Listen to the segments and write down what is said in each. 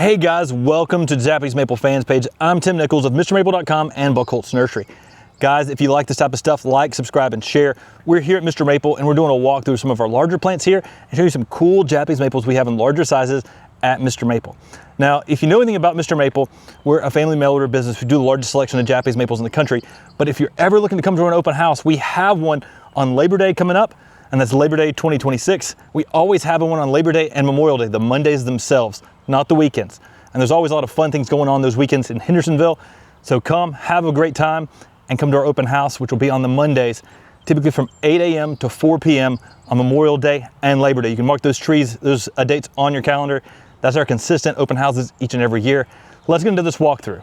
Hey guys, welcome to the Japanese Maple fans page. I'm Tim Nichols of MrMaple.com and Buck Holtz Nursery. Guys, if you like this type of stuff, like, subscribe, and share. We're here at Mr. Maple and we're doing a walk through some of our larger plants here and show you some cool Japanese maples we have in larger sizes at Mr. Maple. Now, if you know anything about Mr. Maple, we're a family mail order business. We do the largest selection of Japanese maples in the country. But if you're ever looking to come to an open house, we have one on Labor Day coming up, and that's Labor Day 2026. We always have one on Labor Day and Memorial Day, the Mondays themselves, not the weekends. And there's always a lot of fun things going on those weekends in Hendersonville. So come, have a great time, and come to our open house, which will be on the Mondays, typically from 8 a.m. to 4 p.m. on Memorial Day and Labor Day. You can mark those dates on your calendar. That's our consistent open houses each and every year. Let's get into this walkthrough.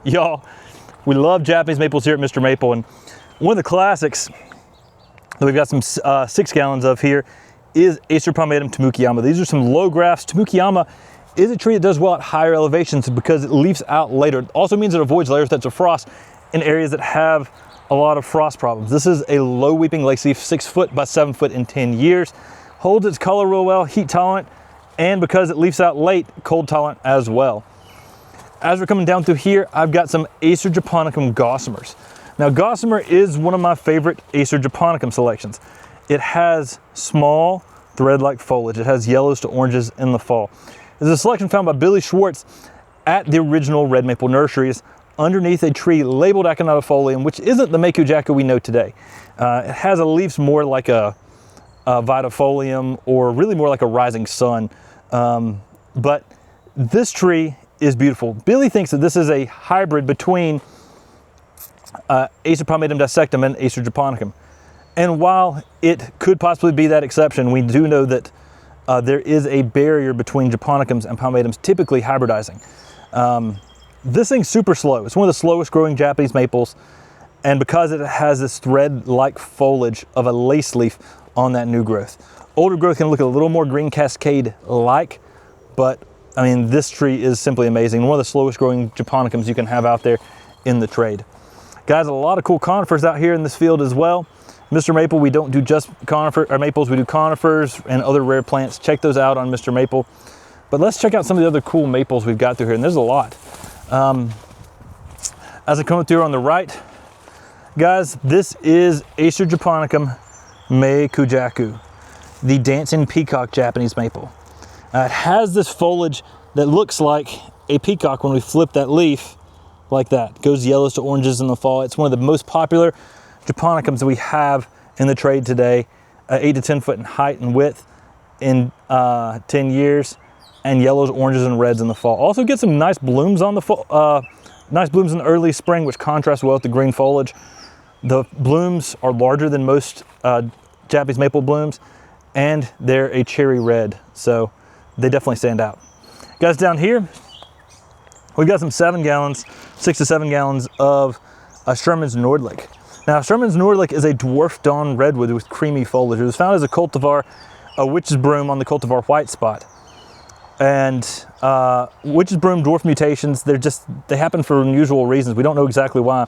Y'all, we love Japanese maples here at Mr. Maple, and one of the classics that we've got some 6 gallons of here is Acer palmatum tamukiyama. These are some low grafts. Tamukiyama is a tree that does well at higher elevations because it leaves out later. It also means it avoids layer threats of frost in areas that have a lot of frost problems. This is a low weeping lace leaf, 6 foot by 7 foot in 10 years. Holds its color real well, heat tolerant, and because it leaves out late, cold tolerant as well. As we're coming down through here, I've got some Acer japonicum Gossamers. Now, Gossamer is one of my favorite Acer japonicum selections. It has small thread-like foliage. It has yellows to oranges in the fall. This is a selection found by Billy Schwartz at the original Red Maple Nurseries underneath a tree labeled Aconitafolium, which isn't the Makujaku we know today. It has leaves more like a Vitafolium, or really more like a rising sun. But this tree is beautiful. Billy thinks that this is a hybrid between Acer palmatum dissectum and Acer japonicum. And while it could possibly be that exception, we do know that there is a barrier between japonicums and palmatums typically hybridizing. This thing's super slow. It's one of the slowest growing Japanese maples, and because it has this thread-like foliage of a lace leaf on that new growth. Older growth can look a little more green cascade-like, but I mean, this tree is simply amazing. One of the slowest growing japonicums you can have out there in the trade. Guys, a lot of cool conifers out here in this field as well. Mr. Maple, we don't do just maples, we do conifers and other rare plants. Check those out on Mr. Maple. But let's check out some of the other cool maples we've got through here, and there's a lot. As I come through on the right, guys, this is Acer japonicum Makujaku, the dancing peacock Japanese maple. It has this foliage that looks like a peacock when we flip that leaf like that. It goes yellows to oranges in the fall. It's one of the most popular japonicums that we have in the trade today, 8 to 10 foot in height and width in 10 years, and yellows, oranges, and reds in the fall. Also get some nice blooms on the fall, nice blooms in the early spring, which contrasts well with the green foliage. The blooms are larger than most Japanese maple blooms, and they're a cherry red, so they definitely stand out. Guys, down here, we've got some 6 to 7 gallons of Sherman's Nordlich. Now, Sherman's Nordlich is a dwarf dawn redwood with creamy foliage. It was found as a cultivar, a witch's broom on the cultivar white spot. And witch's broom dwarf mutations, they happen for unusual reasons. We don't know exactly why.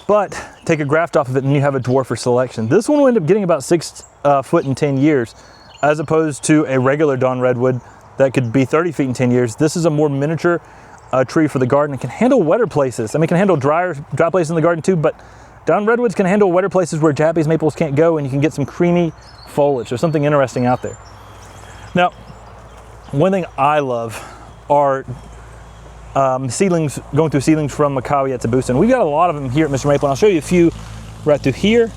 But take a graft off of it and you have a dwarfer selection. This one will end up getting about 6 foot in 10 years, as opposed to a regular dawn redwood that could be 30 feet in 10 years. This is a more miniature tree for the garden. It can handle wetter places. I mean, it can handle dry places in the garden too, but dawn redwoods can handle wetter places where Japanese maples can't go, and you can get some creamy foliage. There's something interesting out there. Now, one thing I love are seedlings, going through seedlings from Makawi Etsubusa. And we've got a lot of them here at Mr. Maple, and I'll show you a few right through here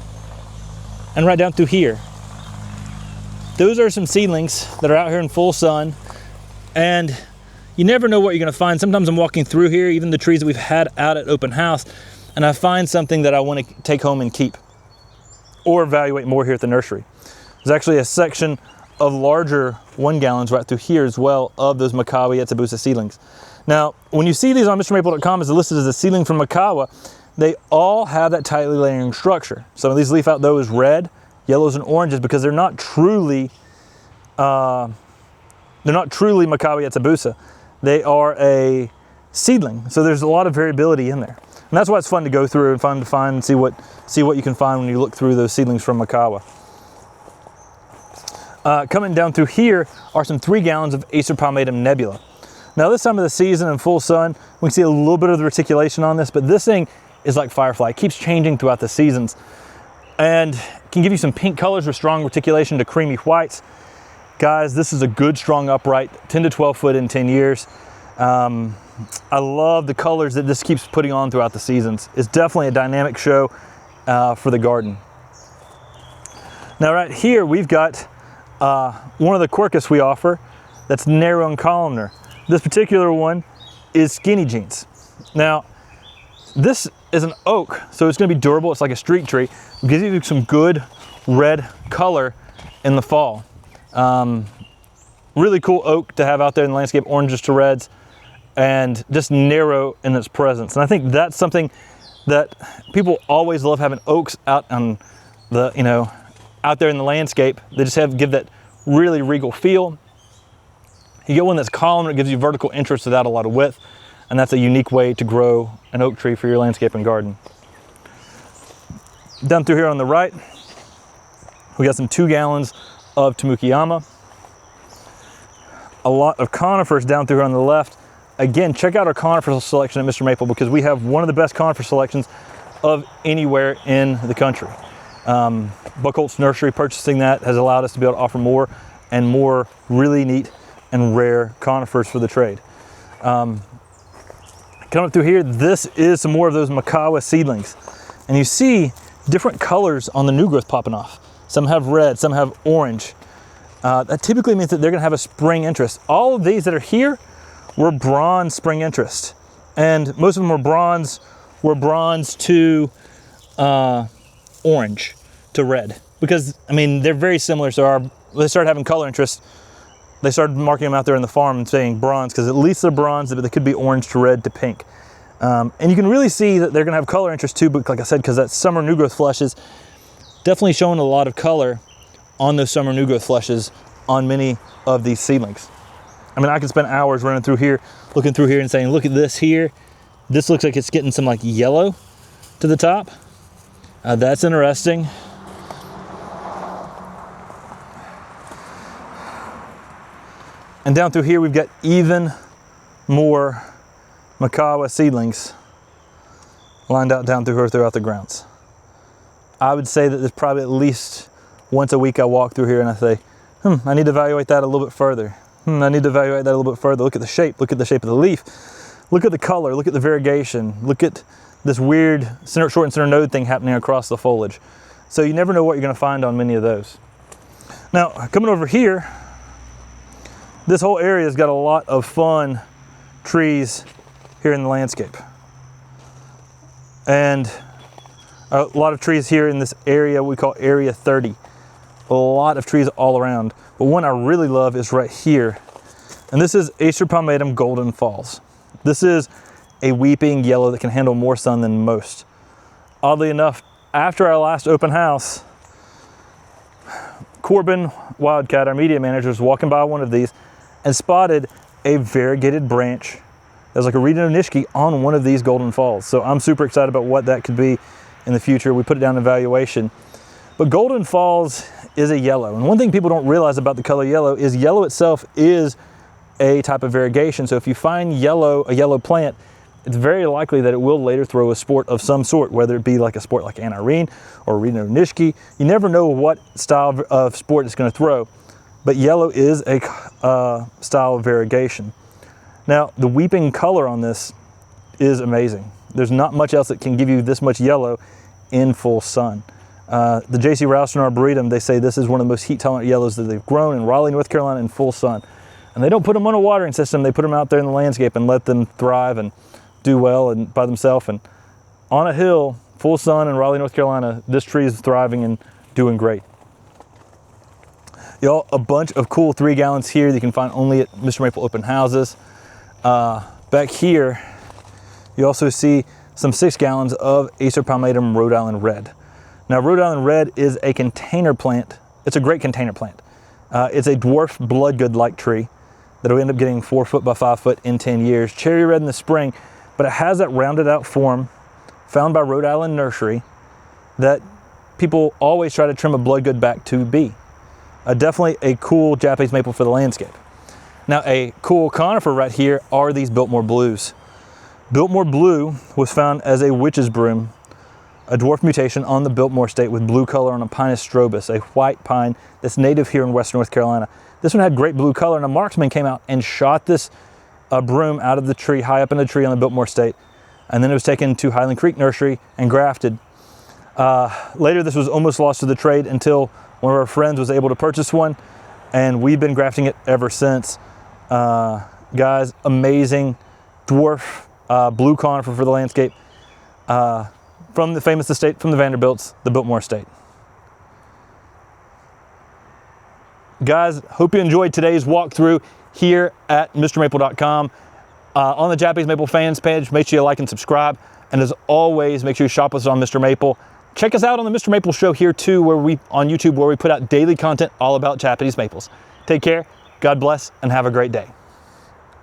and right down through here. Those are some seedlings that are out here in full sun, and you never know what you're gonna find. Sometimes I'm walking through here, even the trees that we've had out at open house, and I find something that I wanna take home and keep or evaluate more here at the nursery. There's actually a section of larger 1 gallons right through here as well of those Makawi Etsubusa seedlings. Now, when you see these on MrMaple.com as listed as a seedling from Makawa, they all have that tightly layering structure. Some of these leaf out though is red, yellows, and oranges because they're not truly Makawi Etsubusa. They are a seedling, so there's a lot of variability in there. And that's why it's fun to go through and fun to find and see what you can find when you look through those seedlings from Makawa. Coming down through here are some 3 gallons of MrMaple Nebula. Now this time of the season in full sun, we can see a little bit of the reticulation on this, but this thing is like firefly. It keeps changing throughout the seasons and can give you some pink colors with strong reticulation to creamy whites. Guys, this is a good, strong upright, 10 to 12 foot in 10 years. I love the colors that this keeps putting on throughout the seasons. It's definitely a dynamic show for the garden. Now right here, we've got one of the Quercus we offer that's narrow and columnar. This particular one is skinny jeans. Now, this is an oak, so it's gonna be durable. It's like a street tree. It gives you some good red color in the fall. Really cool oak to have out there in the landscape, oranges to reds, and just narrow in its presence. And I think that's something that people always love, having oaks out on the, out there in the landscape. They just give that really regal feel. You get one that's columnar, it gives you vertical interest without a lot of width, and that's a unique way to grow an oak tree for your landscape and garden. Down through here on the right, we got some 2 gallons of Tamukiyama. A lot of conifers down through here on the left. Again, check out our conifer selection at MrMaple, because we have one of the best conifer selections of anywhere in the country. Buckholtz Nursery, purchasing that has allowed us to be able to offer more and more really neat and rare conifers for the trade. Coming up through here, this is some more of those Macawa seedlings. And you see different colors on the new growth popping off. Some have red, some have orange. That typically means that they're gonna have a spring interest. All of these that are here were bronze spring interest. And most of them were bronze to orange to red. Because, I mean, they're very similar, so they started having color interest. They started marking them out there in the farm and saying bronze, because at least they're bronze, but they could be orange to red to pink. And you can really see that they're gonna have color interest too, but like I said, because that summer new growth flushes, definitely showing a lot of color on those summer new growth flushes on many of these seedlings. I mean, I could spend hours running through here, looking through here and saying, look at this here. This looks like it's getting some like yellow to the top. That's interesting. And down through here, we've got even more Macawa seedlings lined out down through here throughout the grounds. I would say that there's probably at least once a week I walk through here and I say, I need to evaluate that a little bit further. I need to evaluate that a little bit further. Look at the shape of the leaf. Look at the color, look at the variegation. Look at this weird short and center node thing happening across the foliage. So you never know what you're gonna find on many of those. Now, coming over here, this whole area has got a lot of fun trees here in the landscape. And a lot of trees here in this area we call Area 30. A lot of trees all around. But one I really love is right here. And this is Acer palmatum Golden Falls. This is a weeping yellow that can handle more sun than most. Oddly enough, after our last open house, Corbin Wildcat, our media manager, was walking by one of these and spotted a variegated branch that's like a Reno Nishiki on one of these Golden Falls. So I'm super excited about what that could be in the future. We put it down in evaluation. But Golden Falls is a yellow. And one thing people don't realize about the color yellow is yellow itself is a type of variegation. So if you find a yellow plant, it's very likely that it will later throw a sport of some sort, whether it be like a sport like anirene or Reno Nishiki. You never know what style of sport it's going to throw. But yellow is a style of variegation. Now, the weeping color on this is amazing. There's not much else that can give you this much yellow in full sun. The J.C. Rouston Arboretum, they say this is one of the most heat-tolerant yellows that they've grown in Raleigh, North Carolina in full sun. And they don't put them on a watering system, they put them out there in the landscape and let them thrive and do well and by themselves. And on a hill, full sun in Raleigh, North Carolina, this tree is thriving and doing great. Y'all, a bunch of cool 3 gallons here that you can find only at MrMaple open houses. Back here, you also see some 6 gallons of Acer palmatum Rhode Island Red. Now, Rhode Island Red is a container plant. It's a great container plant. It's a dwarf bloodgood-like tree that'll end up getting 4 foot by 5 foot in 10 years. Cherry red in the spring, but it has that rounded out form found by Rhode Island Nursery that people always try to trim a bloodgood back to be. Definitely a cool Japanese maple for the landscape. Now, a cool conifer right here are these Biltmore Blues. Biltmore Blue was found as a witch's broom, a dwarf mutation on the Biltmore estate with blue color on a Pinus strobus, a white pine that's native here in western North Carolina. This one had great blue color, and a marksman came out and shot this broom out of the tree, high up in the tree on the Biltmore estate, and then it was taken to Highland Creek Nursery and grafted. Later, this was almost lost to the trade until one of our friends was able to purchase one, and we've been grafting it ever since. Guys, amazing dwarf blue conifer for the landscape from the famous estate from the Vanderbilts, the Biltmore estate. Guys, hope you enjoyed today's walkthrough here at mrmaple.com. On the Japanese Maple fans page, make sure you like and subscribe. And as always, make sure you shop with us on Mr. Maple. Check us out on the Mr. Maple Show here too, on YouTube, where we put out daily content all about Japanese maples. Take care, God bless, and have a great day.